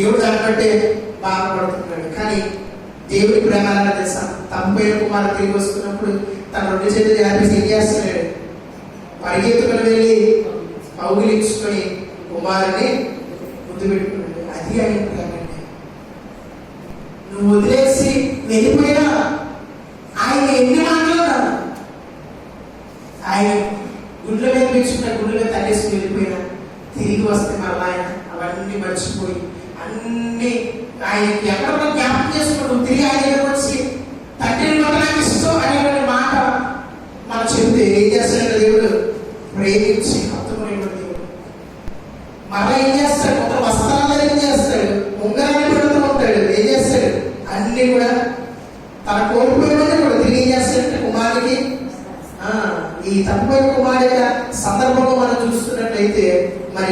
దేవుడు దాన్ని బట్టే బాధపడుతున్నాడు. కానీ దేవుడి ప్రేమ తెలుసా, తప్పైన కుమారుడు తిరిగి వస్తున్నప్పుడు తన 2 చేతులు జాపేసి ఏం చేస్తున్నాడు? పరిగెత్తుకుని వెళ్ళి కౌగిలించుకొని కుమారుని ముద్దు పెట్టుకున్నాడు. అది ఆయన ప్రేమ. నువ్వు వదిలేసి వెళ్ళిపోయినా ఆయన ఎన్ని మాటలు ఆయన గుండెల మీద పెంచుకున్న గుండెల మీద తల్లేసి వెళ్ళిపోయినా తిరిగి వస్తే మళ్ళీ ఆయన అవన్నీ మర్చిపోయి అన్ని ఆయనకి ఎక్కడో జ్ఞాపకం చేసుకుంటూ తిరిగి ఆయన దగ్గరకు వచ్చి తండ్రిని నాకు ఇష్టం అనేటువంటి మాట మనం చెప్తే ఏం చేస్తాడు? దేవుడు ప్రేమించి హత్తుకునేటువంటి దేవుడు. మళ్ళీ ఏం చేస్తాడు? ఒక వస్త్రాలు ఏం చేస్తాడు? ఉంగరాన్ని పెడుతూ ఉంటాడు. ఏం చేస్తాడు? అన్ని కూడా తన కోల్పోయినది కూడా తిరిగి ఏం చేస్తాడంటే కుమారుడికి. ఈ తప్పైన కుమారుడి సందర్భంలో మనం చూస్తున్నట్లయితే మరి